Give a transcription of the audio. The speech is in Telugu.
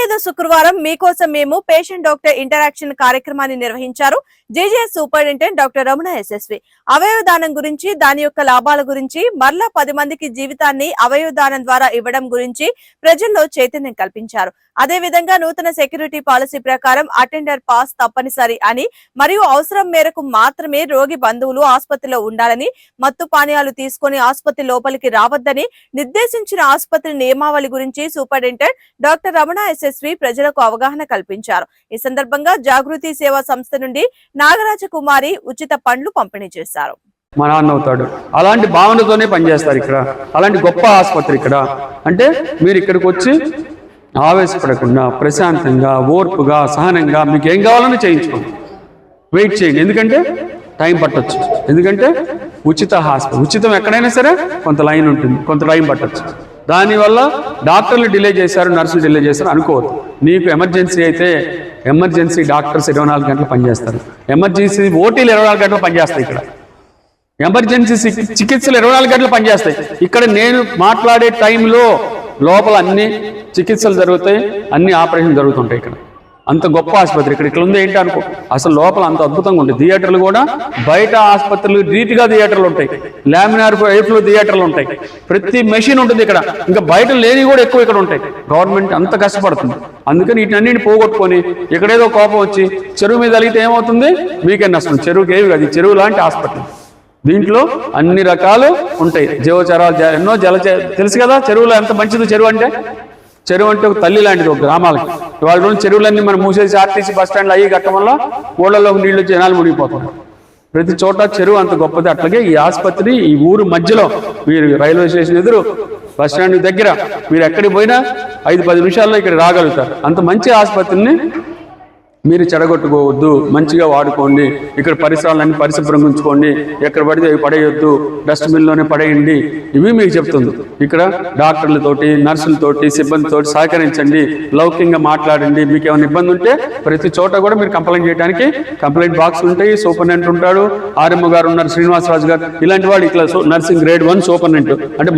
19వ శుక్రవారం మీకోసం మేము పేషెంట్ డాక్టర్ ఇంటరాక్షన్ కార్యక్రమాన్ని నిర్వహించారు. జేజేఎస్ సూపరింటెండెంట్ డాక్టర్ రమణ ఎస్ఎస్వి అవయవ దానం గురించి, దాని యొక్క లాభాల గురించి, మరలా 10 మందికి జీవితాన్ని అవయవ దానం ద్వారా ఇవ్వడం గురించి ప్రజల్లో చైతన్యం కల్పించారు. అదే విధంగా నూతన సెక్యూరిటీ పాలసీ ప్రకారం అటెండర్ పాస్ తప్పనిసరి అని, మరియు అవసరం మేరకు మాత్రమే రోగి బంధువులు ఆసుపత్రిలో ఉండాలని, మత్తు పానీయాలు తీసుకుని ఆసుపత్రి లోపలికి రావద్దని నిర్దేశించిన ఆసుపత్రి నియమావళి గురించి సూపరింటెండెంట్ డాక్టర్ రమణ ఎస్ఎస్వి ప్రజలకు అవగాహన కల్పించారు. ఈ సందర్భంగా జాగృతి సేవా సంస్థ నుండి నాగరాజ కుమారి ఉచిత పండ్లు పంపిణీ చేశారు. మా నాన్న అవుతాడు అలాంటి భావనతోనే పనిచేస్తారు ఇక్కడ. అలాంటి గొప్ప ఆసుపత్రి ఇక్కడ. అంటే మీరు ఇక్కడికి వచ్చి ఆవేశపడకుండా ప్రశాంతంగా, ఓర్పుగా, సహనంగా మీకు ఏం కావాలని చేయించుకోండి. వెయిట్ చేయండి, ఎందుకంటే టైం పట్టొచ్చు. ఎందుకంటే ఉచిత హాస్పిటల్, ఉచితం ఎక్కడైనా సరే కొంత లైన్ ఉంటుంది, కొంత టైం పట్టొచ్చు. దానివల్ల డాక్టర్లు డిలే చేశారు, నర్సులు డిలే చేశారు అనుకోవద్దు. నీకు ఎమర్జెన్సీ అయితే ఎమర్జెన్సీ డాక్టర్స్ 24 గంటలు పనిచేస్తారు. ఎమర్జెన్సీ ఓటీలు 24 గంటలు పనిచేస్తాయి ఇక్కడ. ఎమర్జెన్సీ చికిత్సలు 24 గంటలు పనిచేస్తాయి ఇక్కడ. నేను మాట్లాడే టైంలో లోపల అన్ని చికిత్సలు జరుగుతాయి, అన్ని ఆపరేషన్ జరుగుతుంటాయి ఇక్కడ. అంత గొప్ప ఆసుపత్రి ఇక్కడ ఉంది. ఏంటి అనుకో, అసలు లోపల అంత అద్భుతంగా ఉంటాయి. థియేటర్లు కూడా బయట ఆసుపత్రులు రీతిగా థియేటర్లు ఉంటాయి, లామినార్ పైపులు థియేటర్లు ఉంటాయి, ప్రతి మెషిన్ ఉంటుంది ఇక్కడ. ఇంకా బయట లేని కూడా ఎక్కువ ఇక్కడ ఉంటాయి. గవర్నమెంట్ అంత కష్టపడుతుంది. అందుకని వీటన్నిటిని పోగొట్టుకొని ఇక్కడేదో కోపం వచ్చి చెరువు మీద అలిగితే ఏమవుతుంది? మీకే నష్టం. చెరువుకి ఏవి కాదు, చెరువు లాంటి హాస్పిటల్. దీంట్లో అన్ని రకాలు ఉంటాయి, జీవచరాలు, ఎన్నో తెలుసు కదా చెరువులో ఎంత మంచిది. చెరువు అంటే ఒక తల్లి లాంటిది ఒక గ్రామాలకి. వాళ్ళ రోజు చెరువులన్నీ మనం మూసేసి ఆర్టీసీ బస్ స్టాండ్లు అయ్యి కట్టడం వల్ల ఊళ్ళలో నీళ్లు జనాలు మునిగిపోతున్నారు. ప్రతి చోట చెరువు అంత గొప్పది. అట్లాగే ఈ ఆసుపత్రి ఈ ఊరు మధ్యలో, మీరు రైల్వే స్టేషన్ ఎదురు, బస్ స్టాండ్ దగ్గర, మీరు ఎక్కడికి పోయినా 5-10 నిమిషాల్లో ఇక్కడ రాగలుగుతారు. అంత మంచి ఆసుపత్రిని మీరు చెడగొట్టుకోవద్దు, మంచిగా వాడుకోండి. ఇక్కడ పరిసరాలన్నీ పరిశుభ్రంగా ఉంచుకోండి, ఎక్కడ పడితే అవి పడేయొద్దు, డస్ట్బిన్లోనే పడేయండి. ఇవి మీకు చెప్తుంది. ఇక్కడ డాక్టర్లతోటి, నర్సులతోటి, సిబ్బందితోటి సహకరించండి, లౌకికంగా మాట్లాడండి. మీకు ఏమైనా ఇబ్బంది ఉంటే ప్రతి చోట కూడా మీరు కంప్లైంట్ చేయడానికి కంప్లైంట్ బాక్స్ ఉంటాయి. సూపరింటెండెంట్ ఉంటాడు, ఆర్ఎంఓ గారు ఉన్నారు, శ్రీనివాసరాజు గారు, ఇలాంటి వాడు ఇట్లా నర్సింగ్ గ్రేడ్ 1 సూపరింటెండెంట్ అంటే